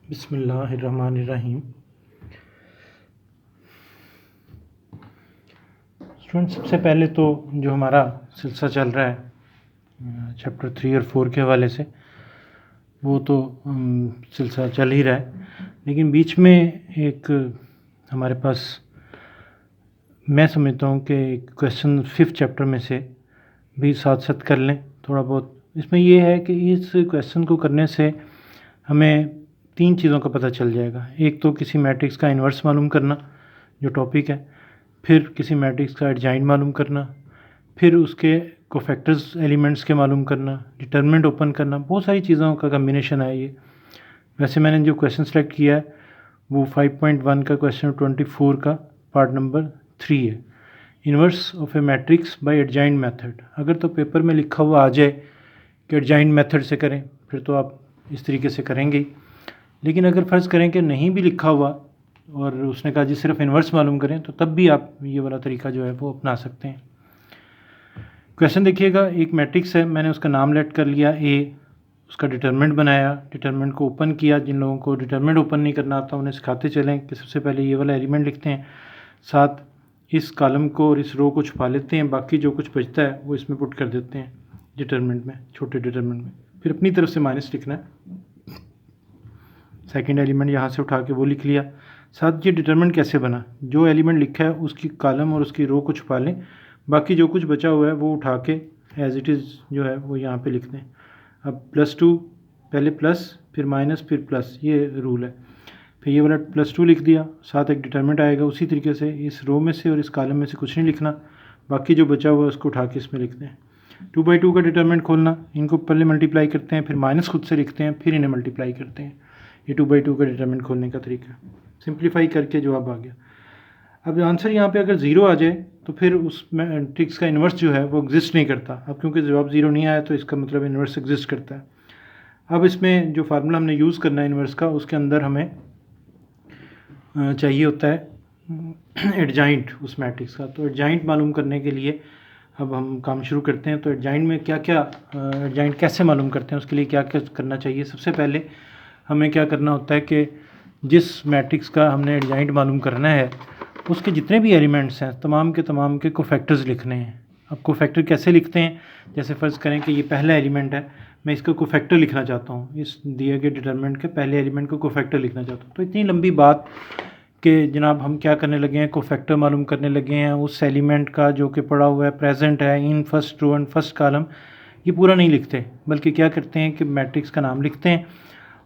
बिस्मिल्लाहिर्रहमानिर्रहीम। स्टूडेंट, सबसे पहले तो जो हमारा सिलसिला चल रहा है चैप्टर 3 और 4 के हवाले से, वो तो सिलसिला चल ही रहा है, लेकिन बीच में एक हमारे पास मैं समझता हूँ कि क्वेश्चन 5th चैप्टर में से भी साथ साथ कर लें थोड़ा बहुत। इसमें ये है कि इस क्वेश्चन को करने से हमें 3 चीज़ों का पता चल जाएगा। एक तो किसी मैट्रिक्स का इन्वर्स मालूम करना जो टॉपिक है, फिर किसी मैट्रिक्स का एडजॉइंट मालूम करना, फिर उसके कोफैक्टर्स एलिमेंट्स के मालूम करना, डिटरमिनेंट ओपन करना। बहुत सारी चीज़ों का कम्बिनेशन है ये। वैसे मैंने जो क्वेश्चन सेलेक्ट किया है वो 5.1 का क्वेश्चन 24 का पार्ट नंबर 3 है, inverse of A matrix bye adjoint method. अगर तो पेपर में लिखा हुआ आ जाए कि एडजॉइंट मेथड से करें, फिर तो आप इस तरीके से करेंगे ही। लेकिन अगर फ़र्ज़ करें कि नहीं भी लिखा हुआ और उसने कहा जी सिर्फ इन्वर्स मालूम करें, तो तब भी आप ये वाला तरीका जो है वो अपना सकते हैं। क्वेश्चन देखिएगा, एक मैट्रिक्स है, मैंने उसका नाम लेट कर लिया ए, उसका डिटरमिनेंट बनाया, डिटरमिनेंट को ओपन किया। जिन लोगों को डिटरमिनेंट ओपन नहीं करना आता उन्हें सिखाते चलें कि सबसे पहले ये वाला एलिमेंट लिखते हैं, साथ इस कॉलम को और इस रो को छुपा लेते हैं, बाकी जो कुछ बचता है वो इसमें पुट कर देते हैं डिटरमिनेंट में, छोटे डिटरमिनेंट में। फिर अपनी तरफ से माइनस लिखना है, सेकंड एलिमेंट यहाँ से उठा के वो लिख लिया। साथ ये डिटरमिनेंट कैसे बना, जो एलिमेंट लिखा है उसकी कॉलम और उसकी रो को छुपा लें, बाकी जो कुछ बचा हुआ है वो उठा के एज इट इज़ जो है वो यहाँ पे लिख दें। अब +2 पहले प्लस फिर माइनस फिर प्लस, ये रूल है। फिर ये वाला +2 लिख दिया, साथ एक डिटरमिनेंट आएगा। उसी तरीके से इस रो में से और इस कॉलम में से कुछ नहीं लिखना, बाकी जो बचा हुआ है उसको उठा के इसमें लिख दें। 2/2 का डिटरमिनेंट खोलना, इनको पहले मल्टीप्लाई करते हैं, फिर माइनस खुद से लिखते हैं, फिर इन्हें मल्टीप्लाई करते हैं। ये 2/2 का डिटरमिनेंट खोलने का तरीका। सिंप्लीफाई करके जवाब आ गया। अब आंसर यहाँ पे अगर 0 आ जाए तो फिर उस मैट्रिक्स का इन्वर्स जो है वो एग्जिस्ट नहीं करता। अब क्योंकि जवाब 0 नहीं आया तो इसका मतलब इन्वर्स एग्जिस्ट करता है। अब इसमें जो फार्मूला हमने यूज़ करना है इन्वर्स का, उसके अंदर हमें चाहिए होता है एडजॉइंट उस मैट्रिक्स का। तो एडजॉइंट मालूम करने के लिए अब हम काम शुरू करते हैं। तो एडजॉइंट में क्या क्या, एडजॉइंट कैसे मालूम करते हैं, उसके लिए क्या क्या करना चाहिए। सबसे पहले हमें क्या करना होता है कि जिस मैट्रिक्स का हमने एडजॉइंट मालूम करना है उसके जितने भी एलिमेंट्स हैं तमाम के कोफैक्टर्स लिखने हैं। अब कोफैक्टर कैसे लिखते हैं, जैसे फ़र्ज़ करें कि ये पहला एलिमेंट है, मैं इसका कोफैक्टर लिखना चाहता हूँ, इस दिए गए डिटरमिनेंट के पहले एलिमेंट को कोफैक्टर लिखना चाहता हूँ। तो इतनी लंबी बात कि जनाब हम क्या करने लगे हैं, कोफैक्टर मालूम करने लगे हैं उस एलिमेंट का जो कि पड़ा हुआ है प्रेजेंट है in first row and first column. ये पूरा नहीं लिखते, बल्कि क्या करते हैं कि मैट्रिक्स का नाम लिखते हैं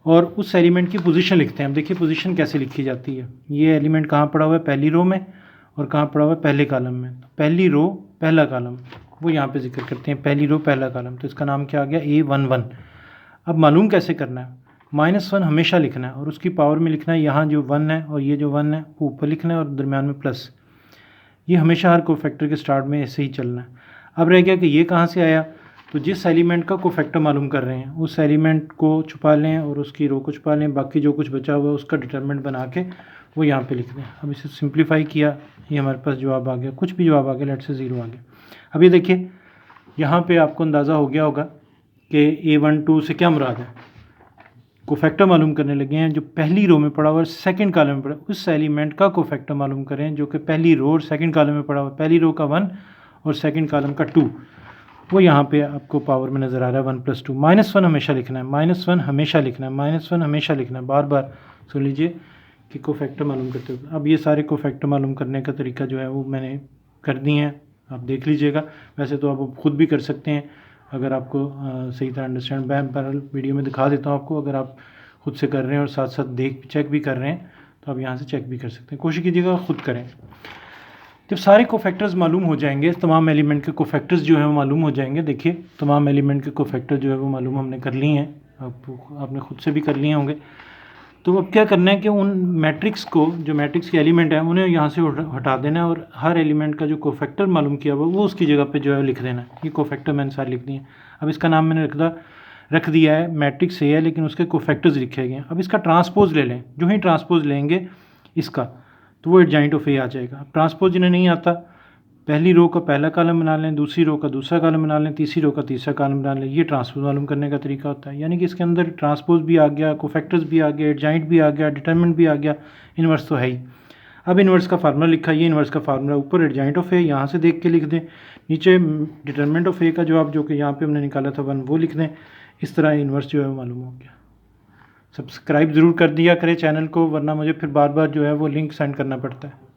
और उस एलिमेंट की पोजीशन लिखते हैं। अब देखिए पोजीशन कैसे लिखी जाती है। ये एलिमेंट कहाँ पड़ा हुआ है, पहली रो में, और कहाँ पड़ा हुआ है, पहले कॉलम में। तो पहली रो पहला कॉलम वो यहाँ पे जिक्र करते हैं, पहली रो पहला कॉलम। तो इसका नाम क्या आ गया, A11। अब मालूम कैसे करना है, -1 हमेशा लिखना है और उसकी पावर में लिखना है। यहाँ जो 1 है और ये जो 1 है वो ऊपर लिखना है और दरमियान में प्लस। ये हमेशा हर कोफैक्टर के स्टार्ट में ऐसे ही चलना है। अब रह गया कि ये कहाँ से आया, तो जिस एलिमेंट का कोफैक्टर मालूम कर रहे हैं उस एलिमेंट को छुपा लें और उसकी रो को छुपा लें, बाकी जो कुछ बचा हुआ है उसका डिटरमिनेंट बना के वो यहाँ पे लिख दें। अब इसे सिंप्लीफाई किया, ये हमारे पास जवाब आ गया, कुछ भी जवाब आ गया, लेट से 0 आ गया। अब ये देखिए यहाँ पे आपको अंदाज़ा हो गया होगा कि A12 से क्या मुराद है। कोफैक्टर मालूम करने लगे हैं जो पहली रो में पड़ा हुआ है सेकंड कॉलम में पड़ा, उस एलिमेंट का कोफैक्टर मालूम करें जो कि पहली रो और सेकंड कॉलम में पड़ा हुआ है। पहली रो का 1 और सेकंड कॉलम का 2, वो यहाँ पे आपको पावर में नज़र आ रहा है 1 + 2। -1 हमेशा लिखना है, -1 हमेशा लिखना है, -1 हमेशा लिखना है, बार बार सुन लीजिए कि कोफैक्टर मालूम करते हुए। अब ये सारे कोफैक्टर मालूम करने का तरीका जो है वो मैंने कर दिए हैं, आप देख लीजिएगा। वैसे तो आप खुद भी कर सकते हैं अगर आपको सही तरह अंडरस्टैंड। मैं पैरेलल वीडियो में दिखा देता हूँ आपको, अगर आप खुद से कर रहे हैं और साथ साथ चेक भी कर रहे हैं तो आप यहाँ से चेक भी कर सकते हैं। कोशिश कीजिएगा खुद करें। जब सारे कोफैक्टर्स मालूम हो जाएंगे, तमाम एलिमेंट के कोफैक्टर्स जो है वो मालूम हो जाएंगे। देखिए तमाम एलिमेंट के कोफैक्टर जो है वो मालूम हमने कर लिए हैं, आपने खुद से भी कर लिए होंगे। तो अब क्या करना है कि उन मैट्रिक्स को, जो मैट्रिक्स के एलिमेंट हैं उन्हें यहाँ से हटा देना है और हर एलिमेंट का जो कोफैक्टर मालूम किया हुआ वो उसकी जगह पे जो है लिख देना है। ये कोफैक्टर मैंने सारे लिख दिए। अब इसका नाम मैंने रख दिया है, मैट्रिक्स ए है लेकिन उसके कोफैक्टर्स लिखे गए हैं। अब इसका ट्रांसपोज ले लें, जो ही ट्रांसपोज लेंगे इसका तो वो एडजॉइंट ऑफ ए आ जाएगा। अब ट्रांसपोज जिन्हें नहीं आता पहली रो का पहला कॉलम बना लें, दूसरी रो का दूसरा कॉलम बना लें, तीसरी रो का तीसरा कॉलम बना लें। ये ट्रांसपोज मालूम करने का तरीका होता है। यानी कि इसके अंदर ट्रांसपोज भी आ गया, कोफैक्टर्स भी आ गया, एडजॉइंट भी आ गया, डिटरमिनेंट भी आ गया, इन्वर्स तो है ही। अब इन्वर्स का फार्मूला लिखा, ये इन्वर्स का फार्मूला ऊपर एडजॉइंट ऑफ ए यहाँ से देख के लिख दें, नीचे डिटरमिनेंट ऑफ ए का जवाब जो कि यहाँ पे हमने निकाला था 1 वो लिख दें। इस तरह इन्वर्स जो है मालूम हो गया। सब्सक्राइब ज़रूर कर दिया करें चैनल को, वरना मुझे फिर बार बार जो है वो लिंक सेंड करना पड़ता है।